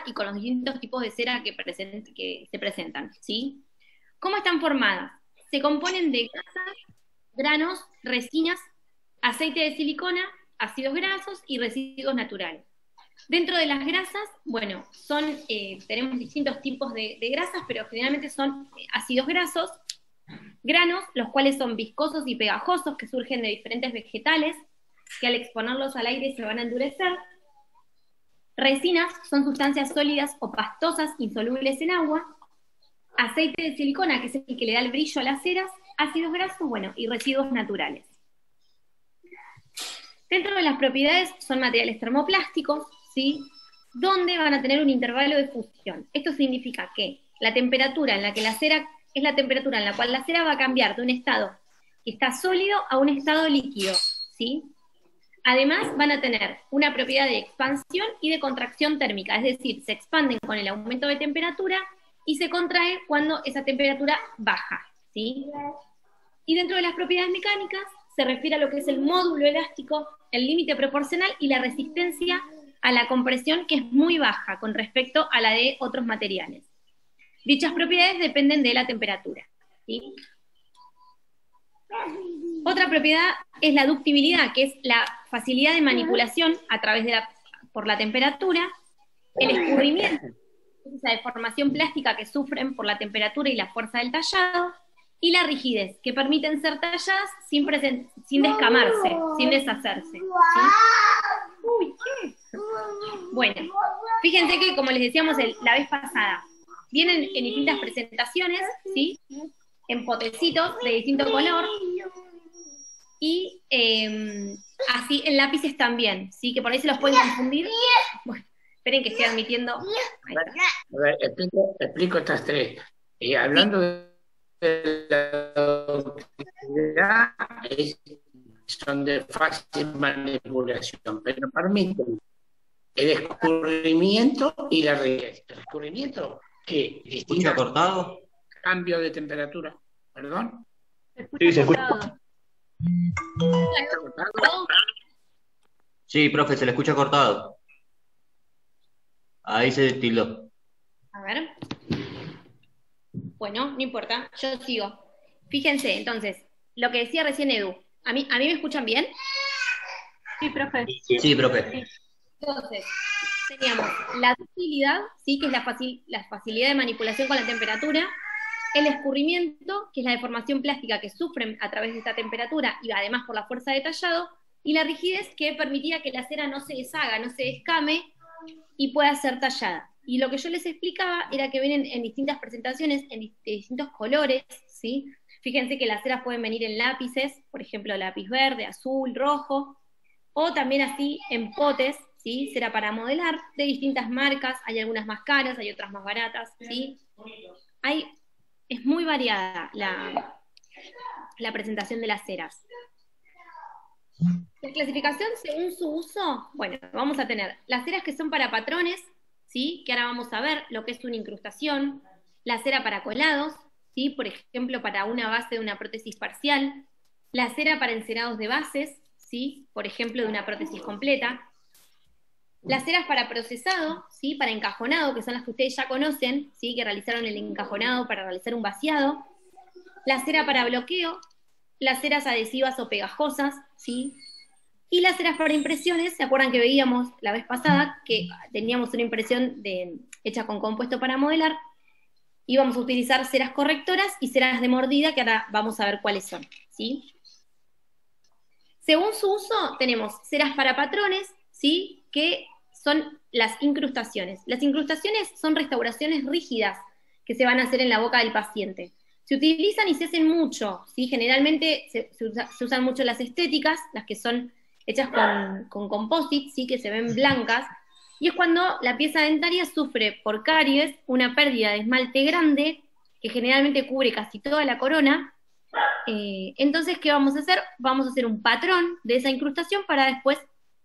y con los distintos tipos de cera que se presentan, ¿sí? ¿Cómo están formadas? Se componen de grasas, granos, resinas, aceite de silicona, ácidos grasos y residuos naturales. Dentro de las grasas, bueno, tenemos distintos tipos de grasas, pero generalmente son ácidos grasos, granos, los cuales son viscosos y pegajosos, que surgen de diferentes vegetales, que al exponerlos al aire se van a endurecer. Resinas son sustancias sólidas o pastosas, insolubles en agua. Aceite de silicona, que es el que le da el brillo a las ceras. Ácidos grasos, bueno, y residuos naturales. Dentro de las propiedades son materiales termoplásticos, ¿sí? Donde van a tener un intervalo de fusión. Esto significa que la temperatura en la que la cera es la temperatura en la cual la cera va a cambiar de un estado que está sólido a un estado líquido, ¿sí? Además, van a tener una propiedad de expansión y de contracción térmica, es decir, se expanden con el aumento de temperatura y se contraen cuando esa temperatura baja, ¿sí? Y dentro de las propiedades mecánicas se refiere a lo que es el módulo elástico, el límite proporcional y la resistencia a la compresión, que es muy baja con respecto a la de otros materiales. Dichas propiedades dependen de la temperatura, ¿sí? Otra propiedad es la ductibilidad, que es la facilidad de manipulación a través por la temperatura, el escurrimiento, esa deformación plástica que sufren por la temperatura y la fuerza del tallado, y la rigidez, que permiten ser talladas sin descamarse, sin deshacerse, ¿sí? Uy, ¿qué? Bueno, fíjense que, como les decíamos la vez pasada, vienen en distintas presentaciones, ¿sí? En potecitos de distinto color, y así en lápices también, ¿sí? Que por ahí se los pueden confundir. Bueno, esperen que estoy admitiendo. Ahí está. A ver, explico estas tres. Hablando de la ductilidad, son de fácil manipulación, pero permiten el escurrimiento y la rigidez. El escurrimiento, que ¿Se escucha cortado? cambio de temperatura. ¿Perdón? Sí, se escucha. ¿Está cortado? Sí, profe, se le escucha cortado. Ahí se tildó. A ver. Bueno, no importa, yo sigo. Fíjense, entonces, lo que decía recién Edu. ¿A mí me escuchan bien? Sí, profe. Sí, profe. Entonces, teníamos la ductilidad, ¿sí? Que es la facilidad de manipulación con la temperatura, el escurrimiento, que es la deformación plástica que sufren a través de esta temperatura y además por la fuerza de tallado, y la rigidez, que permitía que la cera no se deshaga, no se descame y pueda ser tallada. Y lo que yo les explicaba era que vienen en distintas presentaciones, de distintos colores, ¿sí? Fíjense que las ceras pueden venir en lápices, por ejemplo, lápiz verde, azul, rojo, o también así en potes, ¿sí? Cera para modelar, de distintas marcas, hay algunas más caras, hay otras más baratas, ¿sí? Es muy variada la presentación de las ceras. La clasificación según su uso, bueno, vamos a tener las ceras que son para patrones, ¿sí? Que ahora vamos a ver lo que es una incrustación, la cera para colados, ¿sí? Por ejemplo, para una base de una prótesis parcial, la cera para encerados de bases, ¿sí? Por ejemplo, de una prótesis completa, las ceras para procesado, ¿sí? Para encajonado, que son las que ustedes ya conocen, ¿sí? Que realizaron el encajonado para realizar un vaciado, la cera para bloqueo, las ceras adhesivas o pegajosas, ¿sí? Y las ceras para impresiones, ¿se acuerdan que veíamos la vez pasada que teníamos una impresión hecha con compuesto para modelar? Íbamos a utilizar ceras correctoras y ceras de mordida, que ahora vamos a ver cuáles son, ¿sí? Según su uso, tenemos ceras para patrones, ¿sí? Que son las incrustaciones. Las incrustaciones son restauraciones rígidas que se van a hacer en la boca del paciente. Se utilizan y se hacen mucho, ¿sí? Generalmente se usan mucho las estéticas, las que son hechas con composite, ¿sí? Que se ven blancas, y es cuando la pieza dentaria sufre por caries una pérdida de esmalte grande, que generalmente cubre casi toda la corona. Entonces, ¿qué vamos a hacer? Vamos a hacer un patrón de esa incrustación para después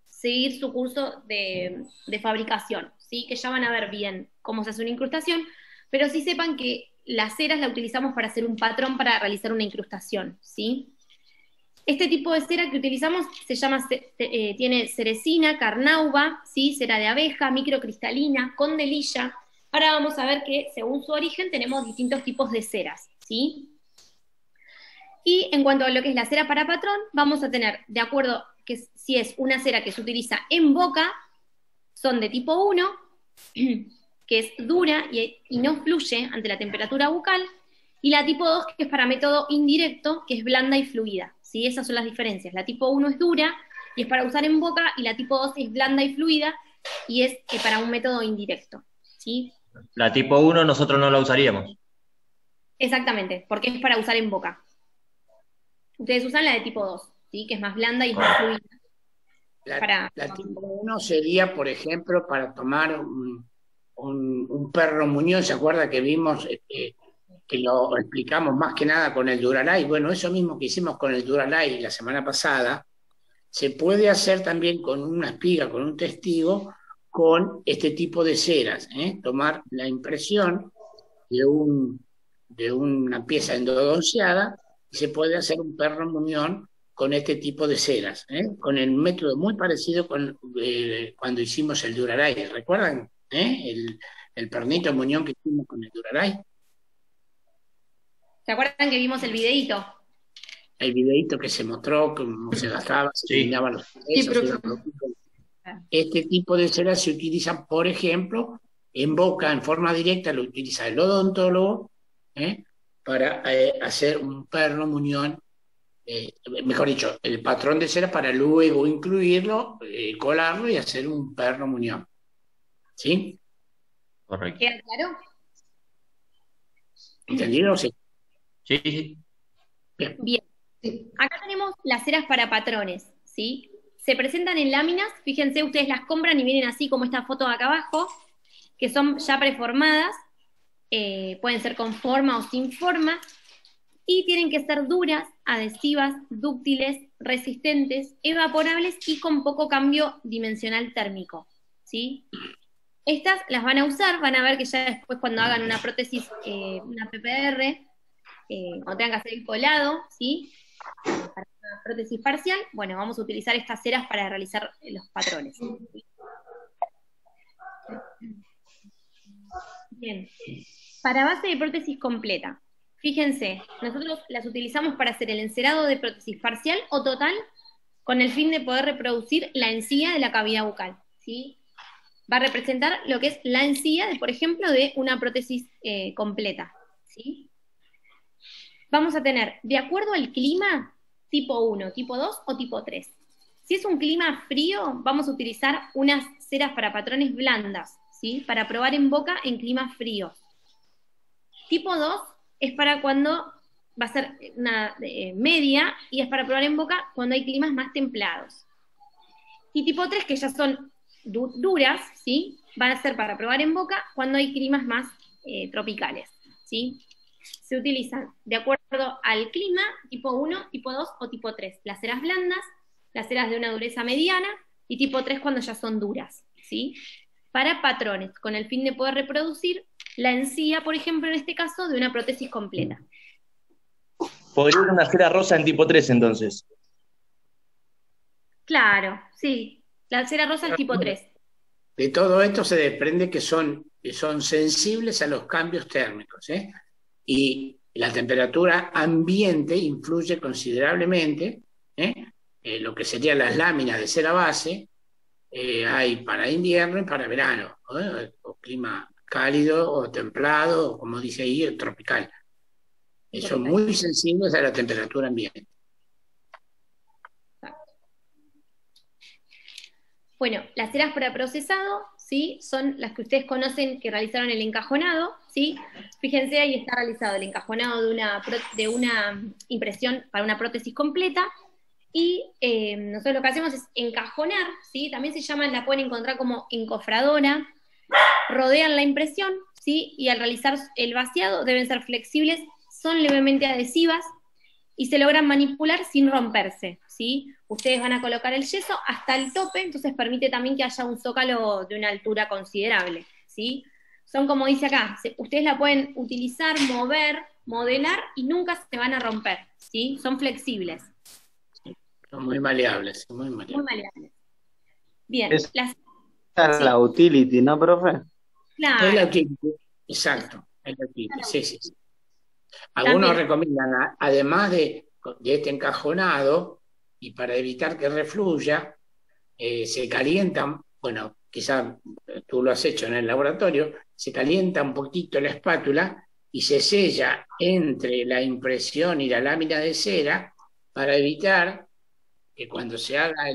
seguir su curso de fabricación, ¿sí? Que ya van a ver bien cómo se hace una incrustación, pero sí sepan que las ceras la utilizamos para hacer un patrón para realizar una incrustación, ¿sí? Este tipo de cera que utilizamos se llama, tiene ceresina, carnauba, ¿sí? Cera de abeja, microcristalina, condelilla. Ahora vamos a ver que según su origen tenemos distintos tipos de ceras, ¿sí? Y en cuanto a lo que es la cera para patrón, vamos a tener, de acuerdo que si es una cera que se utiliza en boca, son de tipo 1, que es dura y no fluye ante la temperatura bucal, y la tipo 2, que es para método indirecto, que es blanda y fluida, ¿sí? Esas son las diferencias. La tipo 1 es dura y es para usar en boca, y la tipo 2 es blanda y fluida y es para un método indirecto, ¿sí? La tipo 1 nosotros no la usaríamos. Exactamente, porque es para usar en boca. Ustedes usan la de tipo 2, ¿sí? Que es más blanda y es más fluida. La tipo 1 sería, por ejemplo, para tomar un perro muñón. ¿Se acuerda que vimos, que lo explicamos más que nada con el Duralay? Bueno, eso mismo que hicimos con el Duralay la semana pasada, se puede hacer también con una espiga, con un testigo, con este tipo de ceras, ¿eh? Tomar la impresión de una pieza endodonciada y se puede hacer un perro muñón con este tipo de ceras, ¿eh? Con el método muy parecido con cuando hicimos el Duraray. ¿Recuerdan? El pernito muñón que hicimos con el Duraray. ¿Se acuerdan que vimos el videíto? El videíto que se mostró, cómo se gastaba, se eliminaban los pesos. Este tipo de ceras se utilizan, por ejemplo, en boca, en forma directa, lo utiliza el odontólogo, para hacer un perno muñón, mejor dicho, el patrón de cera para luego incluirlo, colarlo y hacer un perno muñón. ¿Sí? Correcto. ¿Queda claro? ¿Entendido? Sí. Sí, sí. Bien. Acá tenemos las ceras para patrones, ¿sí? Se presentan en láminas, fíjense, ustedes las compran y vienen así como esta foto de acá abajo, que son ya preformadas, pueden ser con forma o sin forma, y tienen que ser duras, adhesivas, dúctiles, resistentes, evaporables y con poco cambio dimensional térmico, ¿sí? Estas las van a usar, van a ver que ya después cuando hagan una prótesis, una PPR, o tengan que hacer el colado, ¿sí? Para una prótesis parcial, bueno, vamos a utilizar estas ceras para realizar los patrones. Bien. Para base de prótesis completa, fíjense, nosotros las utilizamos para hacer el encerado de prótesis parcial o total con el fin de poder reproducir la encía de la cavidad bucal, ¿sí? Va a representar lo que es la encía, por ejemplo, de una prótesis completa, ¿sí? Vamos a tener, de acuerdo al clima, tipo 1, tipo 2 o tipo 3. Si es un clima frío, vamos a utilizar unas ceras para patrones blandas, ¿sí? Para probar en boca en climas fríos. Tipo 2 es para cuando va a ser una media y es para probar en boca cuando hay climas más templados. Y tipo 3, que ya son duras, ¿sí? Van a ser para probar en boca cuando hay climas más tropicales, ¿sí? Se utilizan de acuerdo al clima, tipo 1, tipo 2 o tipo 3. Las ceras blandas, las ceras de una dureza mediana, y tipo 3 cuando ya son duras, ¿sí? Para patrones, con el fin de poder reproducir la encía, por ejemplo, en este caso, de una prótesis completa. Podría ser una cera rosa en tipo 3, entonces. Claro, sí. La cera rosa es tipo 3. De todo esto se desprende que son sensibles a los cambios térmicos, ¿eh? Y la temperatura ambiente influye considerablemente, lo que serían las láminas de cera base, hay para invierno y para verano, o clima cálido o templado, o como dice ahí, tropical. Son muy sensibles a la temperatura ambiente. Bueno, las ceras para procesado, ¿sí? Son las que ustedes conocen que realizaron el encajonado, ¿sí? Fíjense, ahí está realizado el encajonado de una impresión para una prótesis completa, y nosotros lo que hacemos es encajonar, ¿sí? También se llaman, la pueden encontrar como encofradora, rodean la impresión, ¿sí? Y al realizar el vaciado deben ser flexibles, son levemente adhesivas, y se logran manipular sin romperse, ¿sí? Ustedes van a colocar el yeso hasta el tope, entonces permite también que haya un zócalo de una altura considerable, ¿sí? Son como dice acá, ustedes la pueden utilizar, mover, modelar y nunca se van a romper, ¿sí? Son flexibles. Son muy maleables, muy muy maleables. maleables. Bien, Esa las, es sí, la utility, ¿no, profe? Es la claro, utility, exacto, es la utility, sí, sí, sí. Algunos también, recomiendan, además de este encajonado, y para evitar que refluya, se calientan, bueno, quizás tú lo has hecho en el laboratorio, se calienta un poquito la espátula y se sella entre la impresión y la lámina de cera para evitar que cuando se haga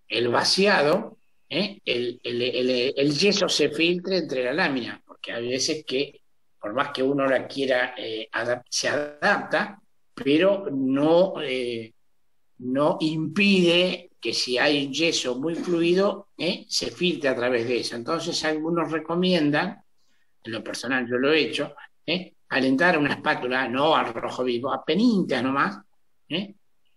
el vaciado, el yeso se filtre entre la lámina, porque hay veces que, por más que uno la quiera, se adapta, pero no impide que si hay un yeso muy fluido, se filtre a través de eso. Entonces algunos recomiendan, en lo personal yo lo he hecho, calentar una espátula, no al rojo vivo, a penitas nomás,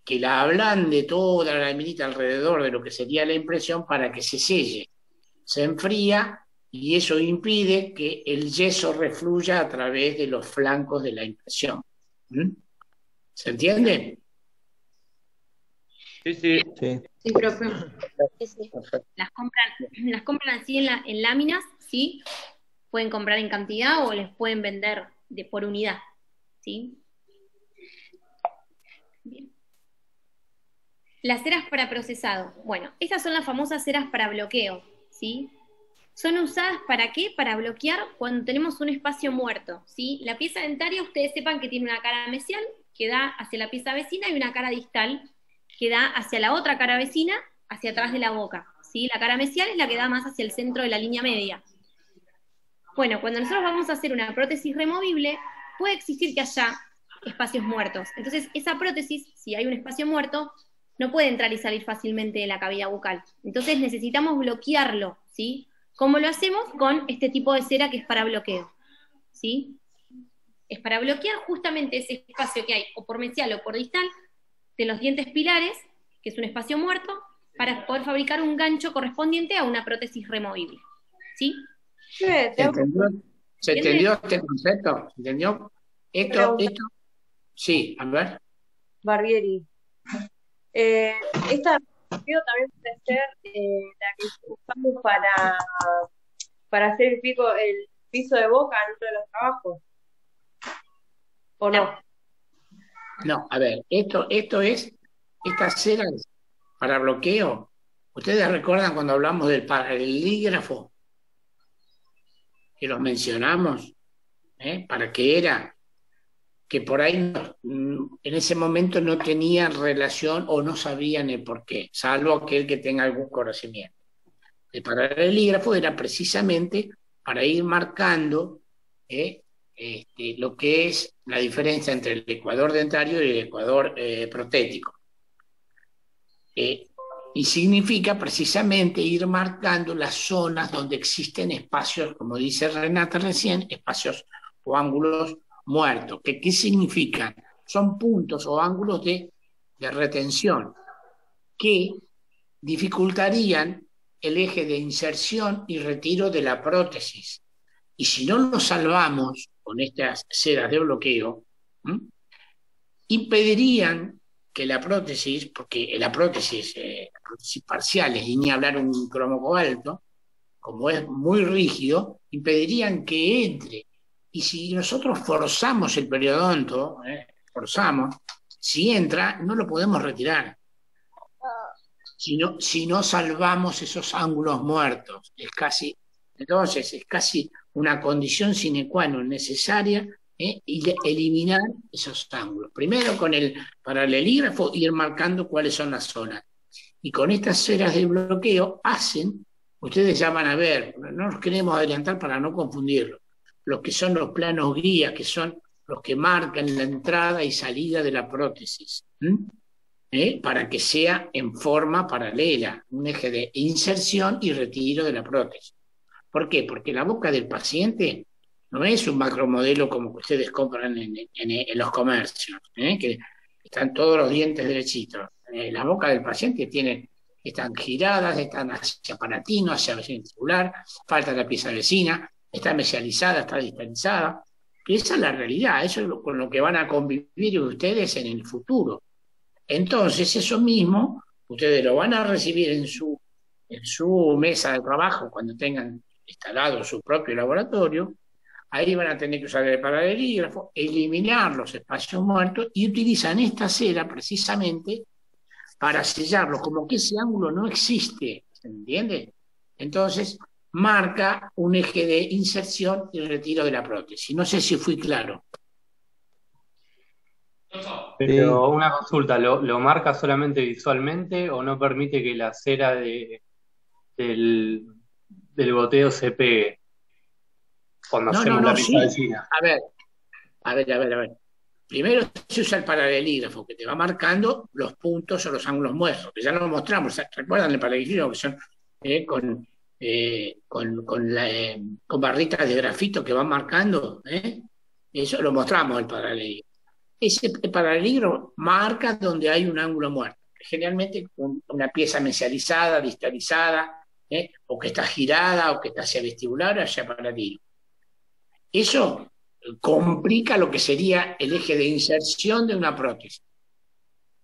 que la ablande toda la laminita alrededor de lo que sería la impresión para que se selle. Se enfría y eso impide que el yeso refluya a través de los flancos de la impresión. ¿Mm? ¿Se entiende? Sí, sí. Sí. sí, profe. Sí, sí. Perfecto. Las compran así en láminas, ¿sí? Pueden comprar en cantidad o les pueden vender por unidad, ¿sí? Bien. Las ceras para procesado. Bueno, estas son las famosas ceras para bloqueo, ¿sí? Son usadas ¿para qué? Para bloquear cuando tenemos un espacio muerto, ¿sí? La pieza dentaria, ustedes sepan que tiene una cara mesial que da hacia la pieza vecina y una cara distal que da hacia la otra cara vecina, hacia atrás de la boca, ¿sí? La cara mesial es la que da más hacia el centro de la línea media. Bueno, cuando nosotros vamos a hacer una prótesis removible, puede existir que haya espacios muertos. Entonces, esa prótesis, si hay un espacio muerto, no puede entrar y salir fácilmente de la cavidad bucal. Entonces necesitamos bloquearlo, ¿sí? ¿Cómo lo hacemos? Con este tipo de cera que es para bloqueo, ¿sí? Es para bloquear justamente ese espacio que hay, o por mesial o por distal, de los dientes pilares, que es un espacio muerto, para poder fabricar un gancho correspondiente a una prótesis removible, ¿sí? ¿Se entendió este concepto? ¿Se entendió? Esto, sí, a ver. Barbieri. Esta también puede ser la que usamos para hacer el piso de boca en uno de los trabajos. ¿O no? No, a ver, estas ceras para bloqueo. ¿Ustedes recuerdan cuando hablamos del paralelígrafo? Que los mencionamos, ¿para qué era? Que por ahí en ese momento no tenían relación o no sabían el por qué, salvo aquel que tenga algún conocimiento. El paralelígrafo era precisamente para ir marcando lo que es la diferencia entre el ecuador dentario y el ecuador protético. Y significa precisamente ir marcando las zonas donde existen espacios, como dice Renata recién, espacios o ángulos muertos. ¿Qué significan? Son puntos o ángulos de retención que dificultarían el eje de inserción y retiro de la prótesis. Y si no lo salvamos con estas ceras de bloqueo, impedirían que la prótesis, porque la prótesis parciales, y ni hablar un cromo cobalto, como es muy rígido, impedirían que entre. Y si nosotros forzamos el periodonto, si entra, no lo podemos retirar. Si no salvamos esos ángulos muertos, entonces es casi una condición sine qua non necesaria eliminar esos ángulos. Primero con el paralelígrafo ir marcando cuáles son las zonas. Y con estas ceras de bloqueo ustedes ya van a ver, no nos queremos adelantar para no confundirlo, los que son los planos guía, que son los que marcan la entrada y salida de la prótesis. Para que sea en forma paralela, un eje de inserción y retiro de la prótesis. ¿Por qué? Porque la boca del paciente no es un macromodelo como que ustedes compran en los comercios, que están todos los dientes derechitos. La boca del paciente están giradas, están hacia palatino, hacia vestibular, falta la pieza vecina, está mesializada, está distalizada. Esa es la realidad, eso es con lo que van a convivir ustedes en el futuro. Entonces, eso mismo, ustedes lo van a recibir en su mesa de trabajo cuando tengan instalado su propio laboratorio. Ahí van a tener que usar el paralelígrafo, eliminar los espacios muertos y utilizan esta cera precisamente para sellarlo, como que ese ángulo no existe, ¿se entiende? Entonces, marca un eje de inserción y retiro de la prótesis. No sé si fui claro. Pero una consulta, ¿lo marca solamente visualmente o no permite que la cera del goteo se pegue cuando hacemos la pista de China? A ver. Primero se usa el paralelígrafo, que te va marcando los puntos o los ángulos muertos, que ya lo mostramos. ¿Recuerdan el paralelígrafo que son con barritas de grafito que van marcando? Eso lo mostramos, el paralelígrafo. Ese paralelígrafo marca donde hay un ángulo muerto, generalmente con una pieza mesializada, distalizada, o que está girada, o que está hacia vestibular o hacia paralelo. Eso complica lo que sería el eje de inserción de una prótesis.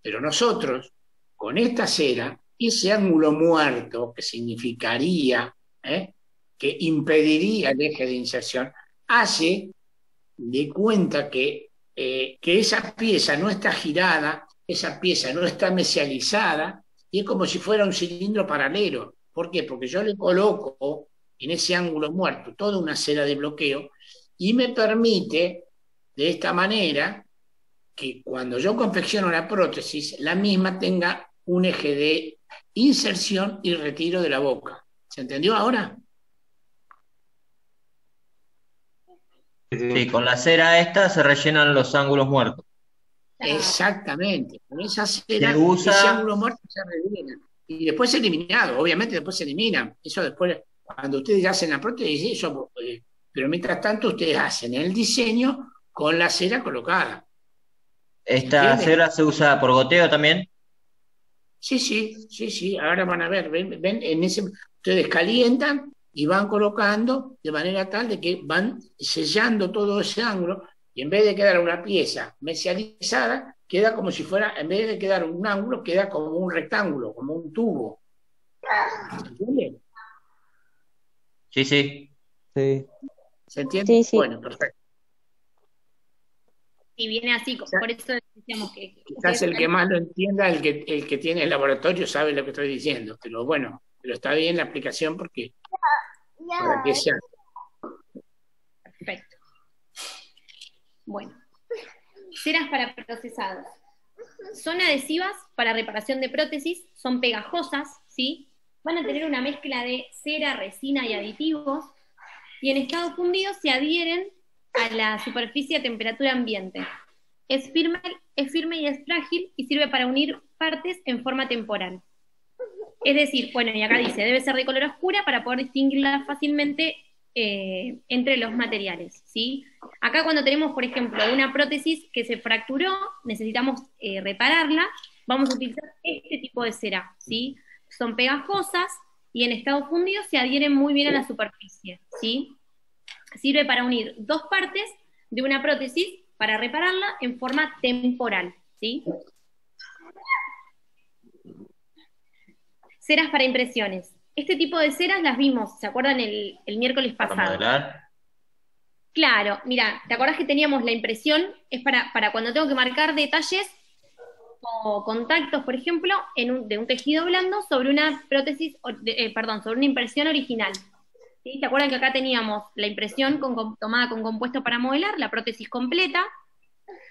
Pero nosotros, con esta cera, ese ángulo muerto, que significaría, que impediría el eje de inserción, hace de cuenta que esa pieza no está girada, esa pieza no está mesializada, y es como si fuera un cilindro paralelo. ¿Por qué? Porque yo le coloco en ese ángulo muerto toda una cera de bloqueo y me permite, de esta manera, que cuando yo confecciono la prótesis, la misma tenga un eje de inserción y retiro de la boca. ¿Se entendió ahora? Sí, con la cera esta se rellenan los ángulos muertos. Exactamente. Con esa cera, Se usa... ese ángulo muerto se rellena. Y después es eliminado, obviamente después se elimina. Eso después, cuando ustedes hacen la prótesis, eso, pero mientras tanto ustedes hacen el diseño con la cera colocada. ¿Esta cera se usa por goteo también? Sí. Ahora van a ver, ven ustedes calientan y van colocando de manera tal de que van sellando todo ese ángulo, y en vez de quedar una pieza mesializada, queda como si fuera, en vez de quedar un ángulo, queda como un rectángulo, como un tubo. ¿Se entiende? Sí. ¿Se entiende? Sí. Bueno, perfecto. Y viene así, por eso decíamos que... Quizás el que más lo entienda, el que tiene el laboratorio, sabe lo que estoy diciendo, pero bueno, pero está bien la aplicación porque para que sea. Perfecto. Bueno, ceras para procesados. Son adhesivas para reparación de prótesis, son pegajosas, ¿sí? Van a tener una mezcla de cera, resina y aditivos, y en estado fundido se adhieren a la superficie a temperatura ambiente. Es firme y es frágil y sirve para unir partes en forma temporal. Es decir, bueno, y acá dice, debe ser de color oscura para poder distinguirla fácilmente entre los materiales, ¿sí? Acá cuando tenemos, por ejemplo, una prótesis que se fracturó, necesitamos repararla, vamos a utilizar este tipo de cera, ¿sí? Son pegajosas y en estado fundido se adhieren muy bien a la superficie, ¿sí? Sirve para unir dos partes de una prótesis para repararla en forma temporal, ¿sí? Ceras para impresiones. Este tipo de ceras las vimos, ¿se acuerdan el miércoles pasado? ¿Para modelar? Claro, mira, ¿te acordás que teníamos la impresión? Es para cuando tengo que marcar detalles o contactos, por ejemplo, de un tejido blando sobre una prótesis, sobre una impresión original. ¿Sí? ¿Se acuerdan que acá teníamos la impresión tomada con compuesto para modelar, la prótesis completa,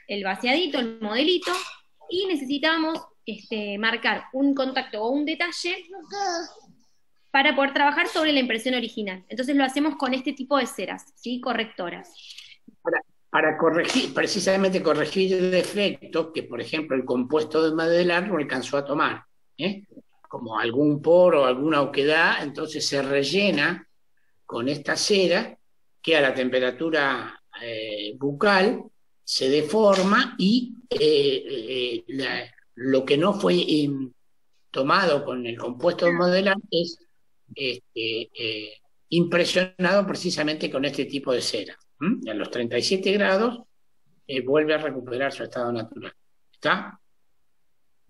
el vaciadito, el modelito, y necesitábamos marcar un contacto o un detalle para poder trabajar sobre la impresión original. Entonces lo hacemos con este tipo de ceras, ¿sí? Correctoras. Para precisamente corregir el defecto que, por ejemplo, el compuesto de modelar no alcanzó a tomar, como algún poro, alguna oquedad, entonces se rellena con esta cera que a la temperatura bucal se deforma y lo que no fue tomado con el compuesto de modelar es impresionado precisamente con este tipo de cera. Y a los 37 grados vuelve a recuperar su estado natural. ¿Está?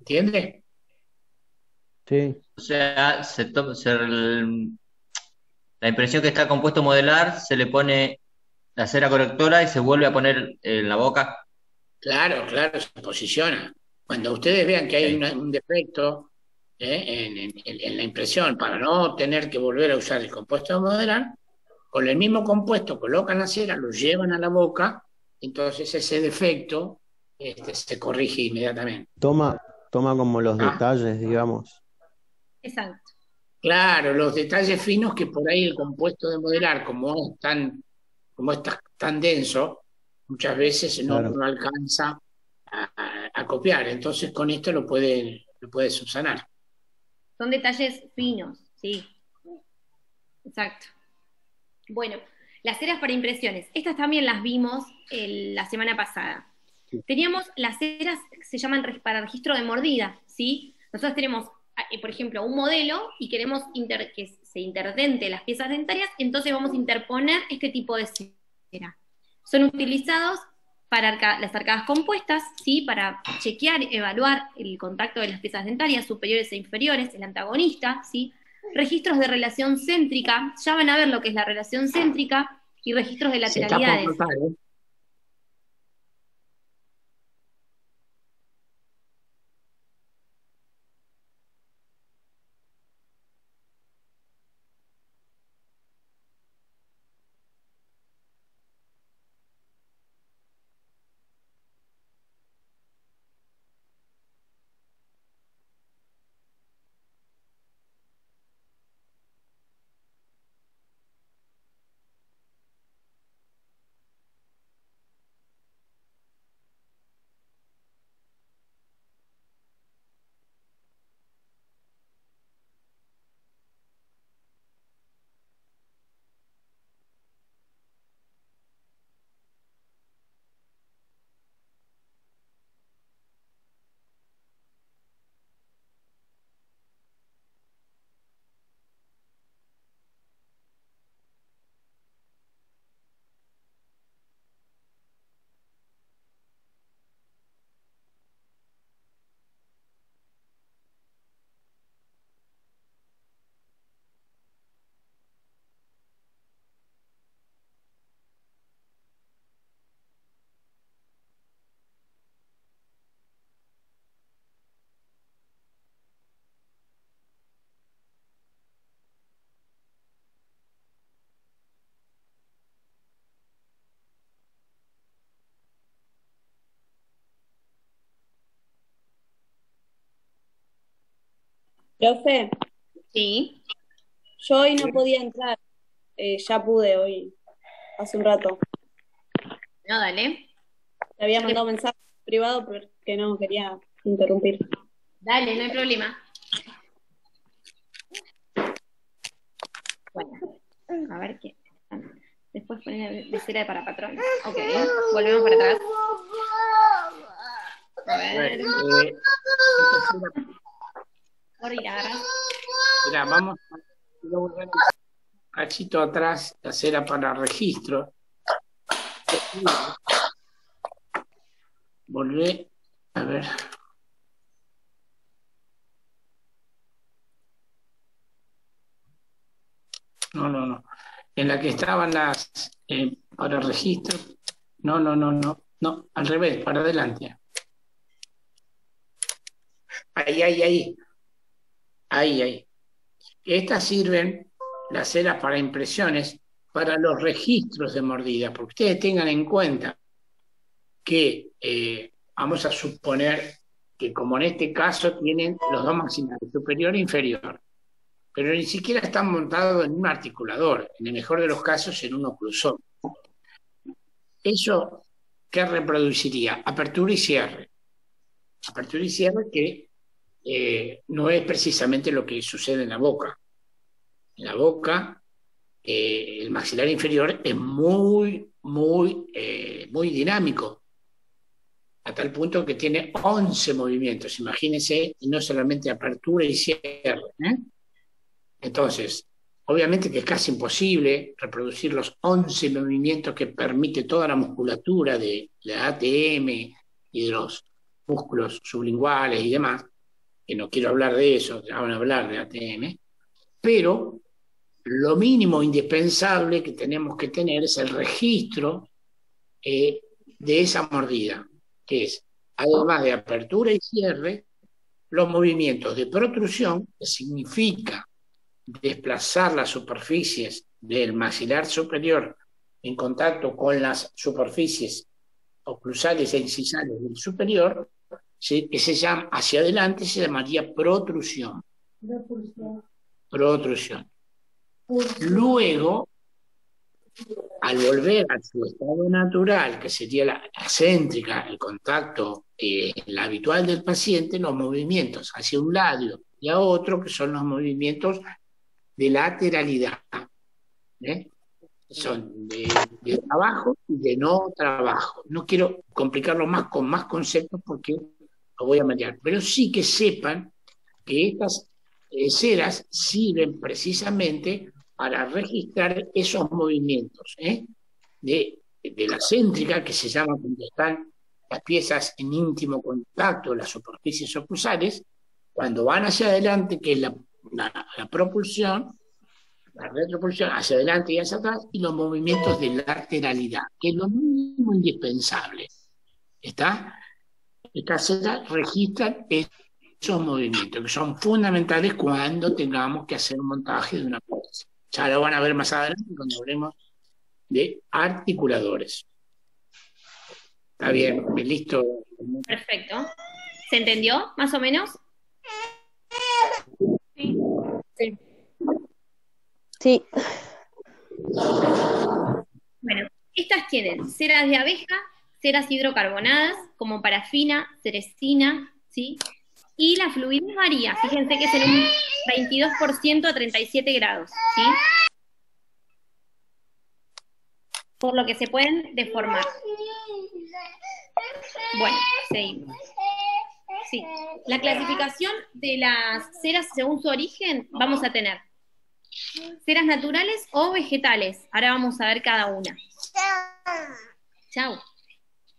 ¿Entiende? Sí. O sea, la impresión que está compuesto modelar, se le pone la cera correctora y se vuelve a poner en la boca. Claro, claro, se posiciona. Cuando ustedes vean que hay Ok. un defecto en la impresión, para no tener que volver a usar el compuesto de modelar, con el mismo compuesto colocan la cera, lo llevan a la boca, entonces ese defecto se corrige inmediatamente. Toma como los ¿Ah? detalles, digamos. Exacto. Claro, los detalles finos que por ahí el compuesto de modelar, como es tan denso, muchas veces Claro. no alcanza a copiar. Entonces con esto lo puede subsanar. Son detalles finos, sí. Exacto. Bueno, las ceras para impresiones. Estas también las vimos la semana pasada. Teníamos las ceras que se llaman para registro de mordida, ¿sí? Nosotros tenemos, por ejemplo, un modelo y queremos que se interdente las piezas dentarias, entonces vamos a interponer este tipo de cera. Son utilizados para las arcadas compuestas, ¿sí? Para chequear, evaluar el contacto de las piezas dentarias superiores e inferiores, el antagonista, ¿sí? Registros de relación céntrica, ya van a ver lo que es la relación céntrica, y registros de Se está por lateralidades. cortar, ¿eh? Profe, Sí. yo hoy no podía entrar, ya pude hoy, hace un rato. No, dale. Te había mandado mensaje privado porque no quería interrumpir. Dale, no hay problema. Bueno, a ver qué. Después poner de cera para patrón. Ok, volvemos para atrás. A ver. Mira, vamos a volver un cachito atrás, la cera para registro. Volvé, a ver. No. En la que estaban las para registro. No, al revés, para adelante. Ahí. Estas sirven, las ceras para impresiones, para los registros de mordida, porque ustedes tengan en cuenta que vamos a suponer que como en este caso tienen los dos maxilares, superior e inferior, pero ni siquiera están montados en un articulador, en el mejor de los casos en un oclusor. ¿Eso qué reproduciría? Apertura y cierre. Apertura y cierre que no es precisamente lo que sucede en la boca. En la boca, el maxilar inferior es muy dinámico, a tal punto que tiene 11 movimientos. Imagínense, y no solamente apertura y cierre. Entonces, obviamente que es casi imposible reproducir los 11 movimientos que permite toda la musculatura de la ATM y de los músculos sublinguales y demás, que no quiero hablar de eso, ya van a hablar de ATM, pero lo mínimo indispensable que tenemos que tener es el registro de esa mordida, que es, además de apertura y cierre, los movimientos de protrusión, que significa desplazar las superficies del maxilar superior en contacto con las superficies oclusales e incisales del superior, que se llama hacia adelante, se llamaría protrusión. Protrusión. Luego, al volver a su estado natural, que sería la céntrica, el contacto la habitual del paciente, los movimientos hacia un lado y a otro, que son los movimientos de lateralidad. Son de trabajo y de no trabajo. No quiero complicarlo más con más conceptos porque lo voy a marear, pero sí que sepan que estas ceras sirven precisamente para registrar esos movimientos de la céntrica, que se llama cuando están las piezas en íntimo contacto, las superficies oclusales, cuando van hacia adelante, que es la propulsión, la retropulsión hacia adelante y hacia atrás, y los movimientos de lateralidad, que es lo mínimo indispensable. ¿Está? Estas ceras registran esos movimientos, que son fundamentales cuando tengamos que hacer un montaje de una prótesis. Ya lo van a ver más adelante cuando hablemos de articuladores. ¿Está bien? ¿Listo? Perfecto. ¿Se entendió, más o menos? Sí. Sí. Bueno, estas tienen ceras de abeja, ceras hidrocarbonadas, como parafina, ceresina, ¿sí? Y la fluidez varía, fíjense que es en un 22% a 37 grados, ¿sí? Por lo que se pueden deformar. Bueno, seguimos. Sí. La clasificación de las ceras según su origen, vamos a tener ceras naturales o vegetales. Ahora vamos a ver cada una. Chau.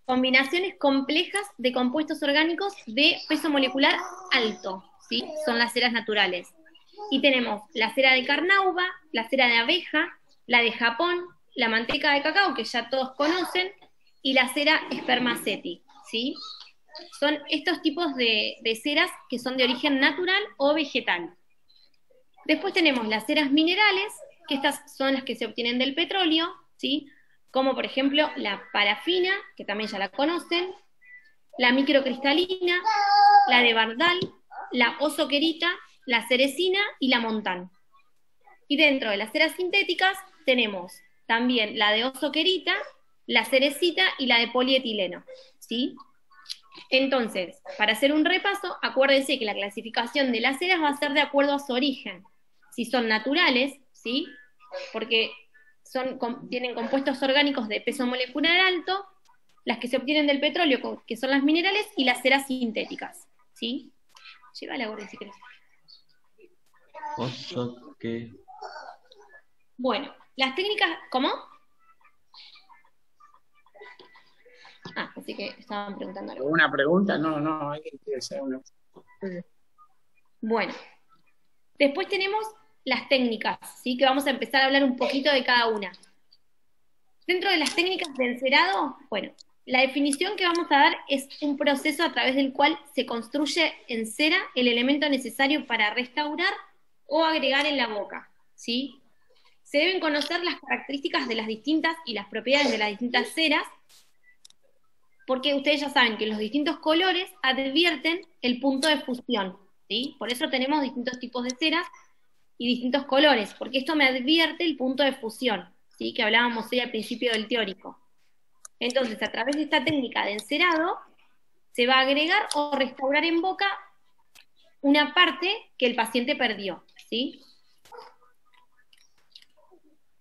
Combinaciones complejas de compuestos orgánicos de peso molecular alto, ¿sí? Son las ceras naturales. Y tenemos la cera de carnauba, la cera de abeja, la de Japón, la manteca de cacao, que ya todos conocen, y la cera spermaceti, ¿sí? Son estos tipos de ceras que son de origen natural o vegetal. Después tenemos las ceras minerales, que estas son las que se obtienen del petróleo, ¿sí? Como por ejemplo la parafina, que también ya la conocen, la microcristalina, la de Bardal, la osoquerita, la ceresina y la montán. Y dentro de las ceras sintéticas tenemos también la de osoquerita, la cerecita y la de polietileno, ¿sí? Entonces, para hacer un repaso, acuérdense que la clasificación de las ceras va a ser de acuerdo a su origen. Si son naturales, ¿sí? Porque tienen compuestos orgánicos de peso molecular alto, las que se obtienen del petróleo, que son las minerales, y las ceras sintéticas, ¿sí? Llévala, Gordi, si querés. Bueno, las técnicas... ¿Cómo? Así que estaban preguntando algo. ¿Alguna pregunta? No, hay que hacer una. Bueno, después tenemos las técnicas, ¿sí? Que vamos a empezar a hablar un poquito de cada una. Dentro de las técnicas de encerado, bueno, la definición que vamos a dar es un proceso a través del cual se construye en cera el elemento necesario para restaurar o agregar en la boca, ¿sí? Se deben conocer las características de las distintas y las propiedades de las distintas ceras, porque ustedes ya saben que los distintos colores advierten el punto de fusión, ¿sí? Por eso tenemos distintos tipos de ceras y distintos colores, porque esto me advierte el punto de fusión, ¿sí? Que hablábamos hoy al principio del teórico. Entonces, a través de esta técnica de encerado, se va a agregar o restaurar en boca una parte que el paciente perdió, ¿sí?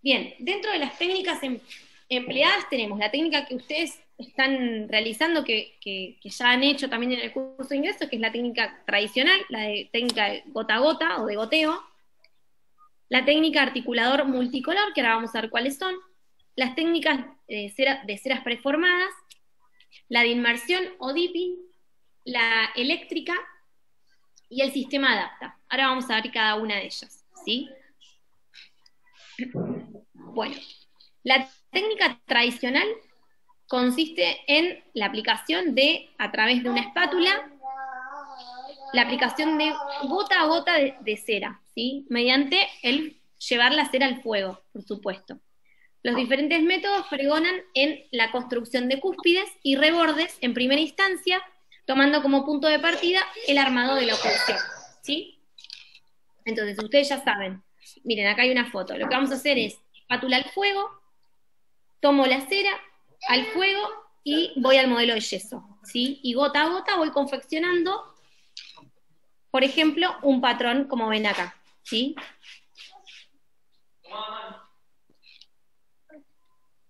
Bien, dentro de las técnicas empleadas tenemos la técnica que ustedes están realizando, que ya han hecho también en el curso de ingreso, que es la técnica tradicional, la de técnica de gota a gota o de goteo, la técnica articulador multicolor, que ahora vamos a ver cuáles son, las técnicas de ceras preformadas, la de inmersión o dipping, la eléctrica, y el sistema adapta. Ahora vamos a ver cada una de ellas, ¿sí? Bueno, la técnica tradicional consiste en la aplicación a través de una espátula, la aplicación de gota a gota de cera, ¿sí? Mediante el llevar la cera al fuego, por supuesto. Los diferentes métodos pregonan en la construcción de cúspides y rebordes en primera instancia, tomando como punto de partida el armado de la oclusión, ¿sí? Entonces, ustedes ya saben, miren, acá hay una foto. Lo que vamos a hacer es espátula al fuego, tomo la cera al fuego y voy al modelo de yeso, ¿sí? Y gota a gota voy confeccionando, por ejemplo, un patrón como ven acá, ¿sí?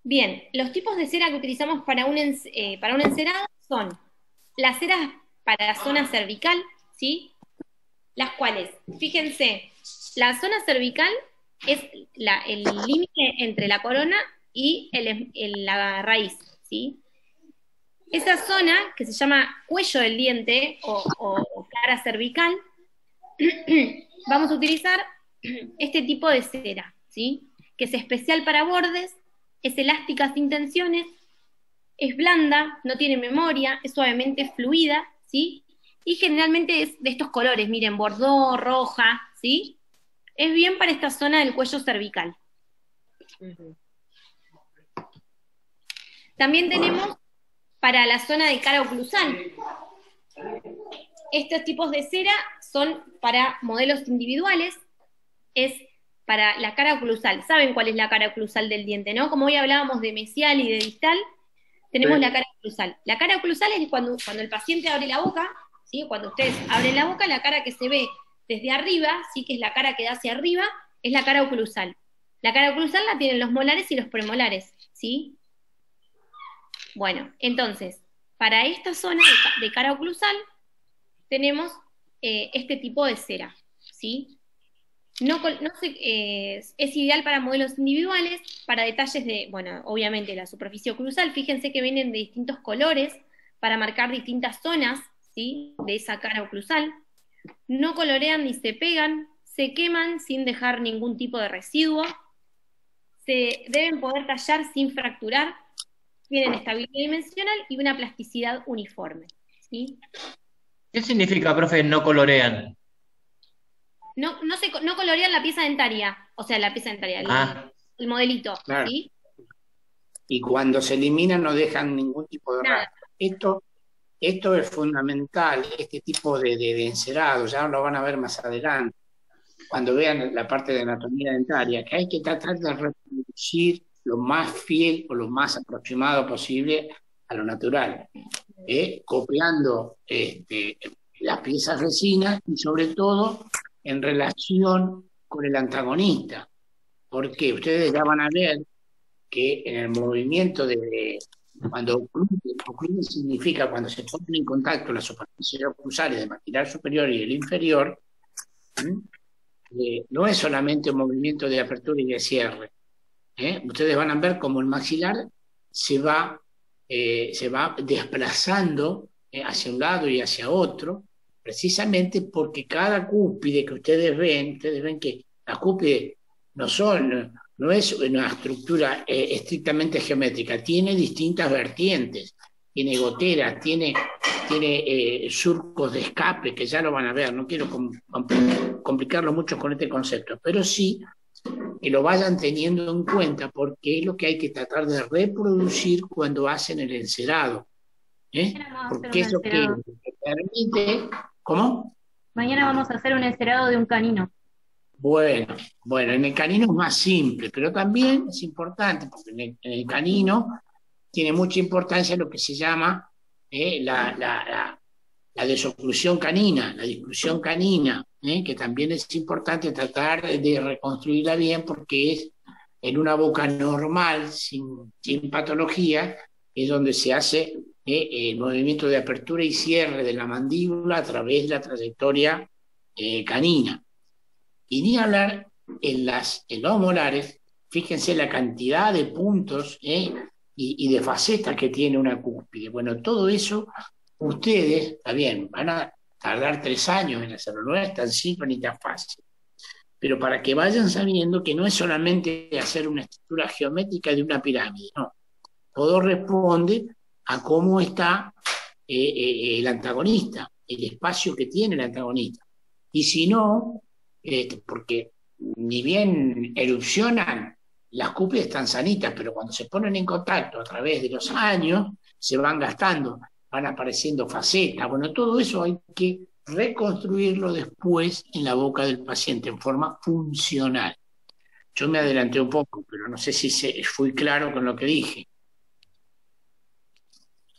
Bien, los tipos de cera que utilizamos para un encerado son las ceras para zona cervical, ¿sí? Las cuales, fíjense, la zona cervical es el límite entre la corona y la raíz, ¿sí? Esa zona, que se llama cuello del diente o cara cervical, vamos a utilizar este tipo de cera, ¿sí? Que es especial para bordes, es elástica sin tensiones, es blanda, no tiene memoria, es suavemente fluida, ¿sí? Y generalmente es de estos colores, miren, bordó, roja, ¿sí? Es bien para esta zona del cuello cervical. También tenemos para la zona de cara oclusal. Estos tipos de cera son para modelos individuales, es para la cara oclusal. ¿Saben cuál es la cara oclusal del diente, no? Como hoy hablábamos de mesial y de distal, tenemos la cara oclusal. La cara oclusal es cuando el paciente abre la boca, ¿sí? Cuando ustedes abren la boca, la cara que se ve desde arriba, ¿sí? Que es la cara que da hacia arriba, es la cara oclusal. La cara oclusal la tienen los molares y los premolares, ¿sí? Bueno, entonces, para esta zona de cara oclusal, tenemos este tipo de cera, ¿sí? Es ideal para modelos individuales, para detalles de, bueno, obviamente la superficie oclusal, fíjense que vienen de distintos colores para marcar distintas zonas, ¿sí? De esa cara oclusal. No colorean ni se pegan, se queman sin dejar ningún tipo de residuo, se deben poder tallar sin fracturar, tienen estabilidad dimensional y una plasticidad uniforme, ¿sí? ¿Qué significa, profe, no colorean? No colorean la pieza dentaria, o sea, la pieza dentaria, el modelito, claro. ¿sí? Y cuando se eliminan no dejan ningún tipo de rastro. Esto es fundamental, este tipo de encerado, ya lo van a ver más adelante, cuando vean la parte de anatomía dentaria, que hay que tratar de reproducir lo más fiel o lo más aproximado posible a lo natural, copiando las piezas resinas y sobre todo en relación con el antagonista, porque ustedes ya van a ver que en el movimiento cuando ocluye significa cuando se ponen en contacto las superficies oclusales del maxilar superior y el inferior, no es solamente un movimiento de apertura y de cierre. Ustedes van a ver cómo el maxilar se va desplazando hacia un lado y hacia otro, precisamente porque cada cúspide que ustedes ven que las cúspides no es una estructura estrictamente geométrica, tiene distintas vertientes, tiene goteras, tiene surcos de escape, que ya lo van a ver, no quiero complicarlo mucho con este concepto, pero sí que lo vayan teniendo en cuenta porque es lo que hay que tratar de reproducir cuando hacen el encerado. Porque es lo que permite... ¿Cómo? Mañana vamos a hacer un encerado de un canino. Bueno, en el canino es más simple, pero también es importante, porque en el canino tiene mucha importancia lo que se llama la desoclusión canina, la disclusión canina, que también es importante tratar de reconstruirla bien porque es en una boca normal, sin patología, es donde se hace el movimiento de apertura y cierre de la mandíbula a través de la trayectoria canina. Y ni hablar en los molares, fíjense la cantidad de puntos y de facetas que tiene una cúspide. Bueno, todo eso ustedes, está bien, van a tardar 3 años en hacerlo, no es tan simple ni tan fácil. Pero para que vayan sabiendo que no es solamente hacer una estructura geométrica de una pirámide, no. Todo responde a cómo está el antagonista, el espacio que tiene el antagonista. Y si no, porque ni bien erupcionan, las cúpulas están sanitas, pero cuando se ponen en contacto a través de los años, se van gastando, van apareciendo facetas. Bueno, todo eso hay que reconstruirlo después en la boca del paciente en forma funcional. Yo me adelanté un poco, pero no sé si fui claro con lo que dije.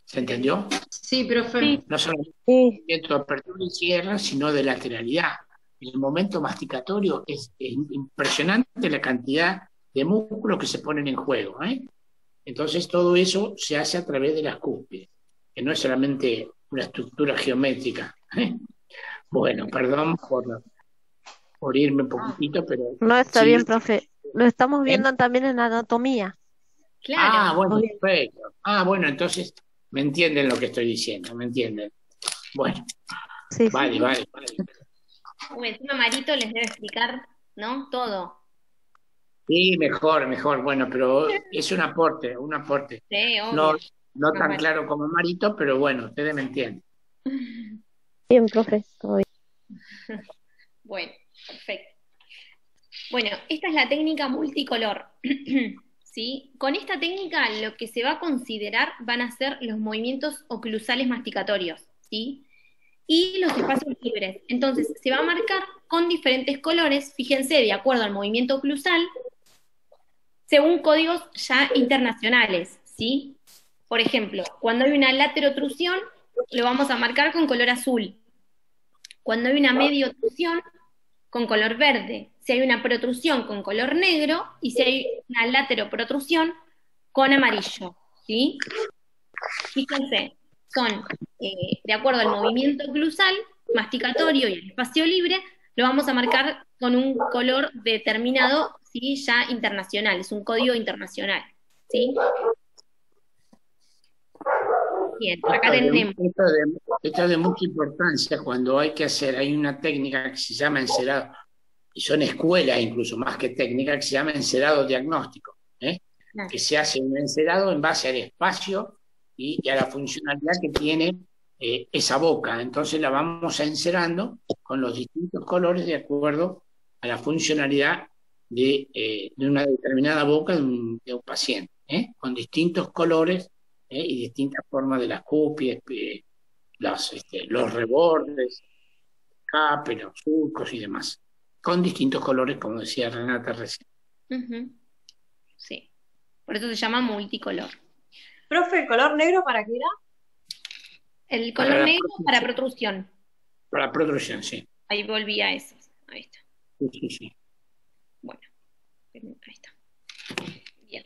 ¿Se entendió? Sí, profe. No solamente de apertura y cierre, sino de lateralidad. En el momento masticatorio es impresionante la cantidad de músculos que se ponen en juego, ¿eh? Entonces todo eso se hace a través de las cúspides, que no es solamente una estructura geométrica, ¿eh? Bueno, perdón por irme un poquitito, pero... No, está sí. bien, profe. Lo estamos viendo también en anatomía. Claro. Bueno, perfecto. Bueno, entonces me entienden lo que estoy diciendo, me entienden. Bueno, sí, vale. Encima Marito les debe explicar, ¿no? Todo. Sí, mejor. Bueno, pero es un aporte. Sí, obvio. No tan claro como Marito, pero bueno, ustedes me entienden. Bien, profe, todo bien. Bueno, perfecto. Bueno, esta es la técnica multicolor. ¿Sí? Con esta técnica lo que se va a considerar van a ser los movimientos oclusales masticatorios, ¿sí? Y los espacios libres. Entonces, se va a marcar con diferentes colores, fíjense, de acuerdo al movimiento oclusal, según códigos ya internacionales, ¿sí? Por ejemplo, cuando hay una laterotrusión, lo vamos a marcar con color azul. Cuando hay una mediotrusión, con color verde. Si hay una protrusión, con color negro. Y si hay una lateroprotrusión, con amarillo, ¿sí? Fíjense, son, de acuerdo al movimiento oclusal, masticatorio y el espacio libre, lo vamos a marcar con un color determinado, ¿sí? Ya internacional, es un código internacional, ¿sí? Bien, acá tenemos. Esto es de mucha importancia cuando hay una técnica que se llama encerado, y son escuelas incluso más que técnica, que se llama encerado diagnóstico, Claro. Que se hace un encerado en base al espacio y a la funcionalidad que tiene esa boca. Entonces la vamos encerando con los distintos colores de acuerdo a la funcionalidad de una determinada boca de un paciente, con distintos colores y distintas formas de las cúspides, los rebordes, escape, los surcos y demás, con distintos colores, como decía Renata recién. Sí, por eso se llama multicolor. Profe, ¿el color negro para qué era? El color negro para protrusión. Para protrusión, sí. Ahí volví a eso. Ahí está. Sí. Bueno, ahí está. Bien.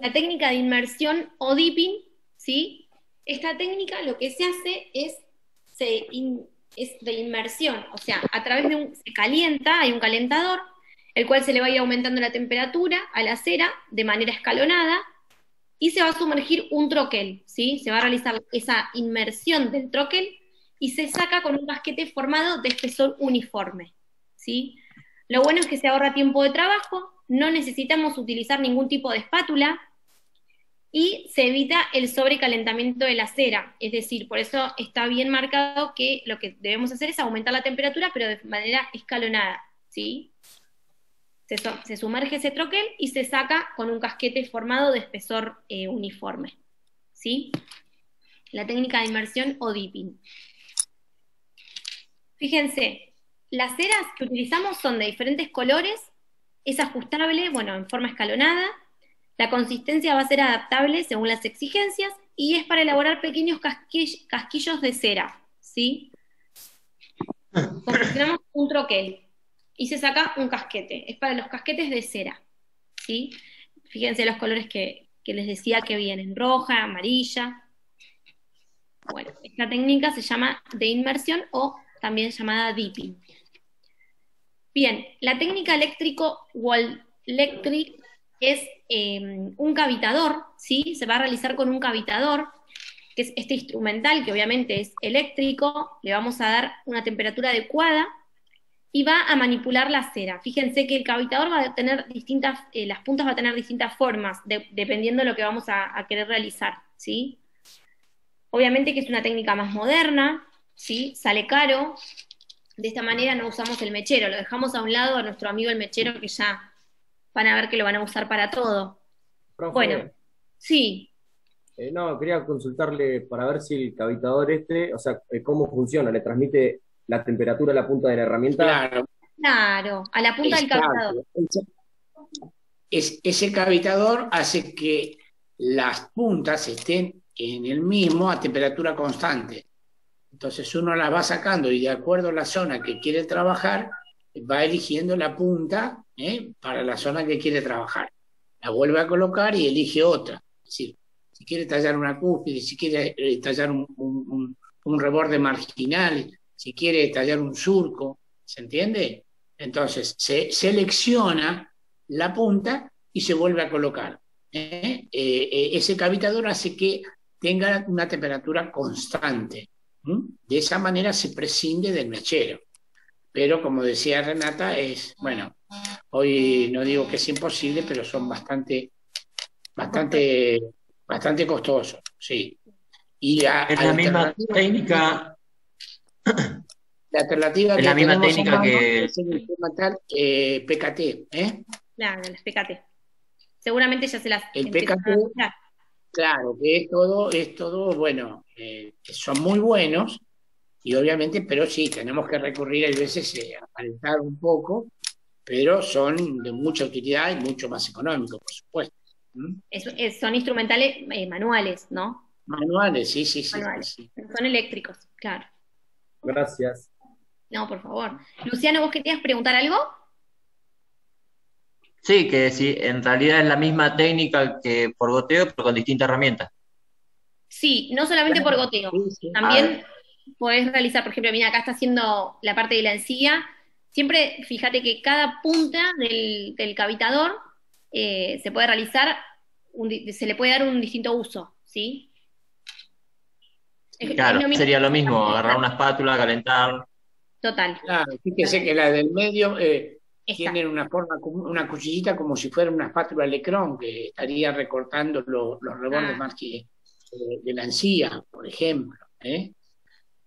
La técnica de inmersión o dipping, ¿sí? Esta técnica lo que se hace es de inmersión, o sea, a través de se calienta, hay un calentador, el cual se le va a ir aumentando la temperatura a la cera de manera escalonada, y se va a sumergir un troquel, ¿sí? Se va a realizar esa inmersión del troquel y se saca con un casquete formado de espesor uniforme, ¿sí? Lo bueno es que se ahorra tiempo de trabajo, no necesitamos utilizar ningún tipo de espátula y se evita el sobrecalentamiento de la cera, es decir, por eso está bien marcado que lo que debemos hacer es aumentar la temperatura, pero de manera escalonada, ¿sí? Se sumerge ese troquel y se saca con un casquete formado de espesor uniforme, ¿sí? La técnica de inmersión o dipping. Fíjense, las ceras que utilizamos son de diferentes colores, es ajustable, bueno, en forma escalonada, la consistencia va a ser adaptable según las exigencias y es para elaborar pequeños casquillos de cera, ¿sí? Confeccionamos un troquel y se saca un casquete, es para los casquetes de cera, ¿sí? Fíjense los colores que les decía que vienen, roja, amarilla. Bueno, esta técnica se llama de inmersión o también llamada dipping. Bien, la técnica eléctrico wall electric es un cavitador, ¿sí? Se va a realizar con un cavitador. que es este instrumental, que obviamente es eléctrico, le vamos a dar una temperatura adecuada y va a manipular la cera. Fíjense que el cavitador va a tener distintas, las puntas va a tener distintas formas, dependiendo de lo que vamos a querer realizar, ¿sí? Obviamente que es una técnica más moderna, ¿sí? Sale caro. De esta manera no usamos el mechero, lo dejamos a un lado a nuestro amigo el mechero, que ya van a ver que lo van a usar para todo. Profe, Bueno, sí, no, quería consultarle para ver si el cavitador o sea, cómo funciona, le transmite la temperatura a la punta de la herramienta. Claro, claro, a la punta del cavitador. exacto. Ese cavitador hace que las puntas estén en el mismo a temperatura constante. Entonces uno las va sacando y de acuerdo a la zona que quiere trabajar, va eligiendo la punta para la zona que quiere trabajar. La vuelve a colocar y elige otra. Es decir, si quiere tallar una cúspide, si quiere tallar un reborde marginal, si quiere tallar un surco, ¿se entiende? Entonces se selecciona la punta y se vuelve a colocar. Ese cavitador hace que tenga una temperatura constante. De esa manera se prescinde del mechero. Pero como decía Renata, bueno, hoy no digo que es imposible, pero son bastante costosos, sí. Y Es la misma técnica. La alternativa Es que la misma tenemos técnica a mano que. es el instrumental PKT. Claro, las PKT. Seguramente ya se las El empiezan PKT, a usar. claro, que es todo, bueno, que son muy buenos, y obviamente, pero sí, tenemos que recurrir a veces a calentar un poco, pero son de mucha utilidad y mucho más económicos, por supuesto. Son instrumentales manuales, ¿no? Manuales, sí. Manuales. Son eléctricos, claro. Gracias. No, por favor. Luciano, ¿vos querías preguntar algo? Sí, que sí, en realidad es la misma técnica que por goteo, pero con distintas herramientas. Sí, no solamente por goteo. Sí. También podés realizar, por ejemplo, mira, acá está haciendo la parte de la encía. Siempre fíjate que cada punta del cavitador se puede realizar, se le puede dar un distinto uso, ¿sí? Claro, sería lo mismo, agarrar una espátula, calentar. Total. Claro, fíjese que la del medio tienen una forma, una cuchillita como si fuera una espátula Lecron, que estaría recortando los rebordes más que de la encía, por ejemplo. Es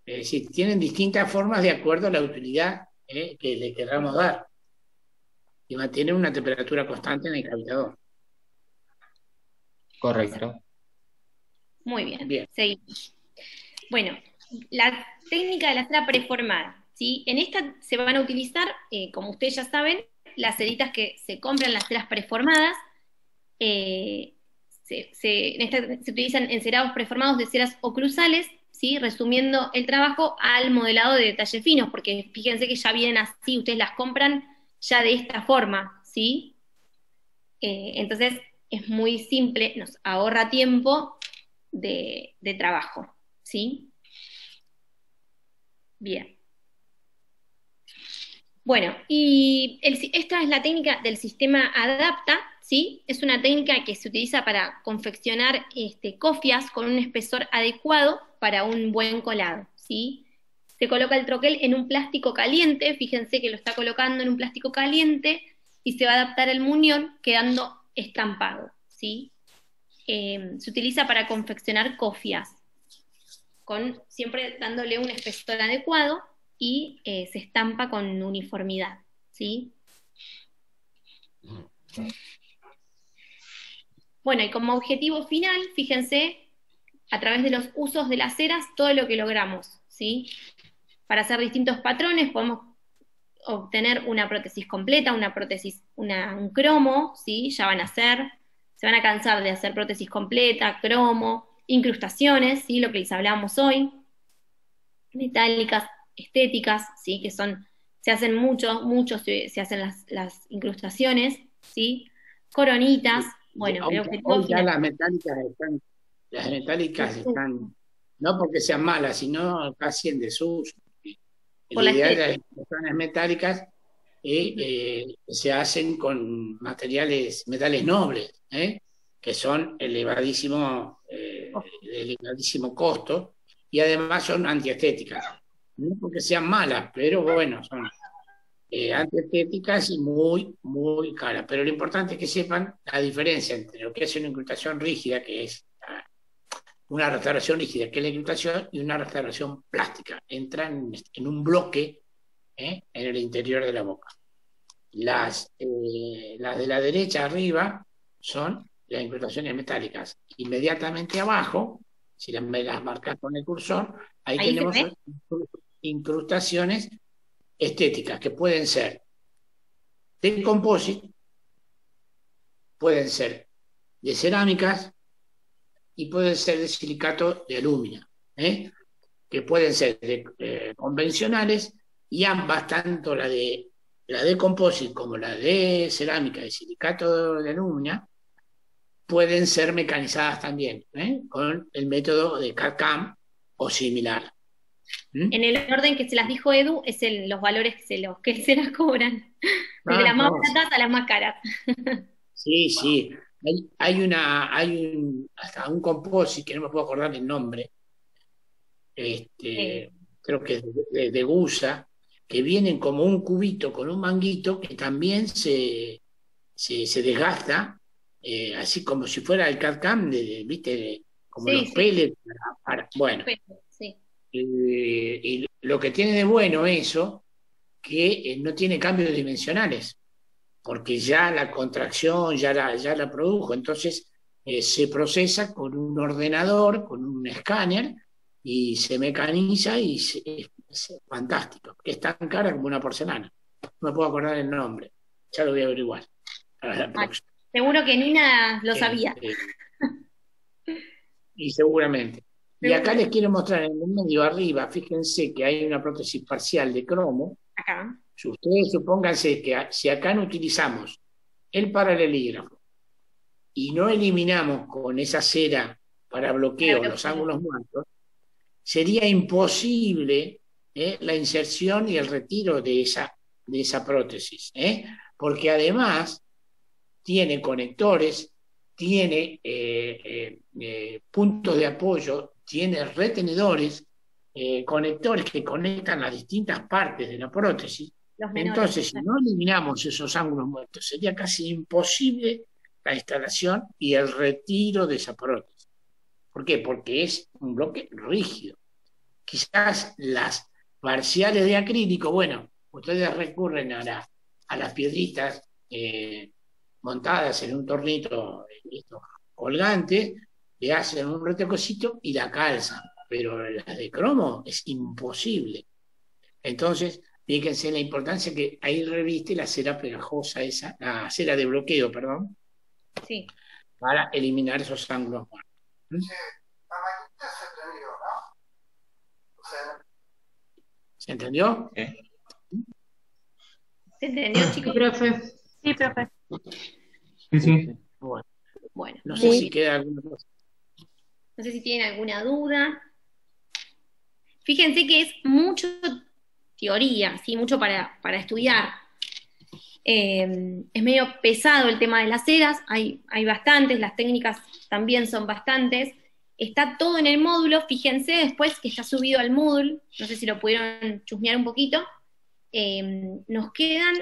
decir, tienen distintas formas de acuerdo a la utilidad que le queramos dar. Y mantienen una temperatura constante en el cavitador. Correcto. Muy bien. Seguimos. Bueno, la técnica de la cera preformada, ¿sí? En esta se van a utilizar, como ustedes ya saben, las ceritas que se compran, las ceras preformadas. En esta se utilizan encerados preformados de ceras oclusales, ¿sí? Resumiendo el trabajo al modelado de detalle finos, porque fíjense que ya vienen así, ustedes las compran ya de esta forma, ¿sí? Entonces es muy simple, nos ahorra tiempo de trabajo, ¿sí? Bien. Bueno, y esta es la técnica del sistema Adapta, ¿sí? Es una técnica que se utiliza para confeccionar cofias con un espesor adecuado para un buen colado, ¿sí? Se coloca el troquel en un plástico caliente, fíjense que lo está colocando en un plástico caliente, y se va a adaptar el muñón quedando estampado, ¿sí? Se utiliza para confeccionar cofias, siempre dándole un espesor adecuado, y se estampa con uniformidad, ¿sí? Bueno, y como objetivo final, fíjense, a través de los usos de las ceras, todo lo que logramos, ¿sí? Para hacer distintos patrones podemos obtener una prótesis completa, un cromo, ¿sí? Se van a cansar de hacer prótesis completa, cromo, incrustaciones, ¿sí? Lo que les hablábamos hoy, metálicas, estéticas, ¿sí? Que se hacen se hacen las incrustaciones, ¿sí? Coronitas, bueno, hoy ya las metálicas están, no porque sean malas, sino casi en desuso. El ideal de las incrustaciones metálicas se hacen con metales nobles, que son elevadísimos de elevadísimo costo y además son antiestéticas. No porque sean malas, pero bueno, son antiestéticas y muy, muy caras. Pero lo importante es que sepan la diferencia entre lo que es una incrustación rígida, que es una restauración rígida, que es la incrustación, y una restauración plástica. Entran en un bloque en el interior de la boca. Las de la derecha arriba son las incrustaciones metálicas. Inmediatamente abajo, si las marcas con el cursor, ahí tenemos incrustaciones estéticas que pueden ser de composite, pueden ser de cerámicas y pueden ser de silicato de aluminio, que pueden ser convencionales, y ambas, tanto la de composite como la de cerámica y silicato de aluminio, pueden ser mecanizadas también, con el método de CAD/CAM o similar. En el orden que se las dijo Edu, es los valores que se las cobran. Desde las más baratas a las más caras. Sí, sí. Hay hasta un composite, que no me puedo acordar el nombre, creo que es de Gusa, que vienen como un cubito con un manguito que también se desgasta, así como si fuera el CAD/CAM, ¿viste? Como los pellets. Bueno, y lo que tiene de bueno eso, que no tiene cambios dimensionales, porque ya la contracción ya la produjo, entonces se procesa con un ordenador, con un escáner, y se mecaniza y es fantástico, que es tan cara como una porcelana. No me puedo acordar el nombre, ya lo voy a averiguar. Seguro que Nina lo sabía. Y seguramente. Y acá les quiero mostrar en el medio arriba, fíjense que hay una prótesis parcial de cromo. Acá. Si ustedes supónganse que si acá no utilizamos el paralelígrafo y no eliminamos con esa cera para bloqueo los ángulos muertos, sería imposible la inserción y el retiro de esa prótesis, porque además tiene conectores, tiene puntos de apoyo, tiene retenedores, conectores que conectan las distintas partes de la prótesis. Entonces, si no eliminamos esos ángulos muertos, sería casi imposible la instalación y el retiro de esa prótesis. ¿Por qué? Porque es un bloque rígido. Quizás las parciales de acrílico, bueno, ustedes recurren a las piedritas montadas en un tornito colgante, le hacen un retococito y la calzan, pero las de cromo es imposible. Entonces, fíjense la importancia que ahí reviste la cera pegajosa esa, la cera de bloqueo, perdón, sí, para eliminar esos ángulos muertos. ¿Se entendió? ¿Se entendió, chicos? Profe. Sí, profe. Sí. Bueno. No sé si queda alguna cosa. No sé si tienen alguna duda. Fíjense que es mucho teoría, ¿sí? Mucho para estudiar. Es medio pesado el tema de las ceras, hay bastantes, las técnicas también son bastantes. Está todo en el módulo, fíjense después que está subido al Moodle, no sé si lo pudieron chusmear un poquito. Nos quedan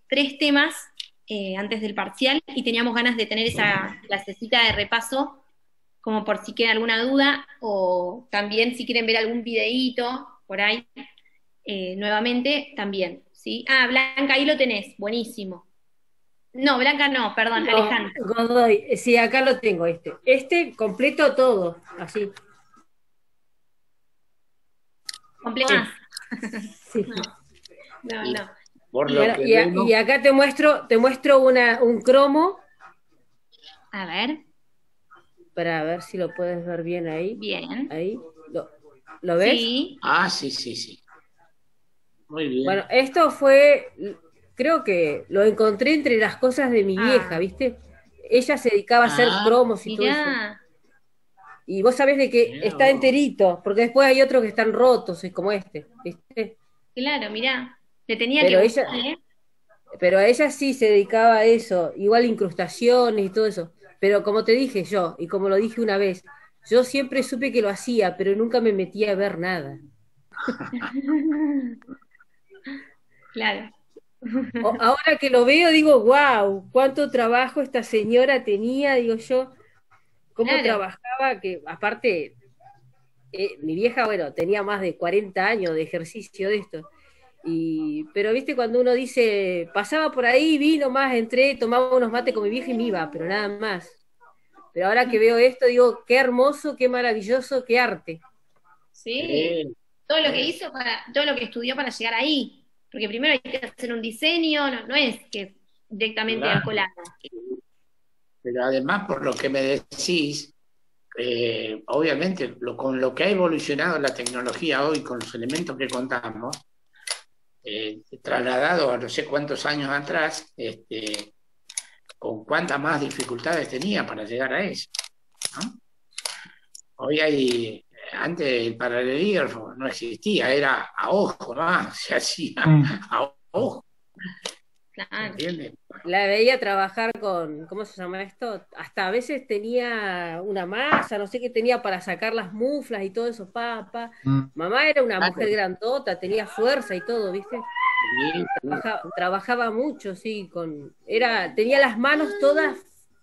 3 temas antes del parcial y teníamos ganas de tener esa clasecita de repaso como por si queda alguna duda, o también si quieren ver algún videíto por ahí, nuevamente también, ¿sí? Ah, Blanca, ahí lo tenés, buenísimo. No, Blanca no, perdón, No, Alejandra. Godoy, sí, acá lo tengo este completo todo, así. Completo más. Sí. No. Por lo Bueno, que y acá te muestro un cromo. A ver. Para ver si lo puedes ver bien ahí. Bien. Ahí. ¿Lo ves? Sí. Ah, sí. Muy bien. Bueno, esto fue, creo que lo encontré entre las cosas de mi vieja, ¿viste? Ella se dedicaba a hacer cromos y todo eso. Y vos sabés de que está enterito, porque después hay otros que están rotos, es como este, ¿viste? Claro, mirá. Le tenía Pero que ella, gustar, pero a ella sí se dedicaba a eso, igual incrustaciones y todo eso. Pero como te dije yo, y como lo dije una vez, Yo siempre supe que lo hacía, pero nunca me metía a ver nada. Claro. Ahora que lo veo, digo, wow, cuánto trabajo esta señora tenía, digo yo, cómo Claro. trabajaba, que aparte, mi vieja, bueno, tenía más de 40 años de ejercicio de esto. Pero viste, cuando uno dice, pasaba por ahí, vi nomás, entré, tomaba unos mates con mi vieja y me iba, pero nada más. Pero ahora que veo esto, digo, qué hermoso, qué maravilloso, qué arte. Sí, todo lo que hizo todo lo que estudió para llegar ahí. Porque primero hay que hacer un diseño, no es que directamente Claro. al colado. Pero además, por lo que me decís, obviamente, con lo que ha evolucionado la tecnología hoy, con los elementos que contamos, trasladado a no sé cuántos años atrás, con cuántas más dificultades tenía para llegar a eso, ¿no? Hoy antes el paralelismo no existía, era a ojo más, se hacía a ojo, Claro. ¿entiendes? La veía trabajar con, ¿cómo se llama esto? Hasta a veces tenía una masa, no sé qué tenía para sacar las muflas y todo eso, Mamá era una mujer grandota, tenía fuerza y todo, ¿viste? Trabajaba mucho, sí, tenía las manos todas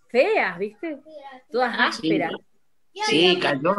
feas, ¿viste? Todas ásperas. Sí, cayó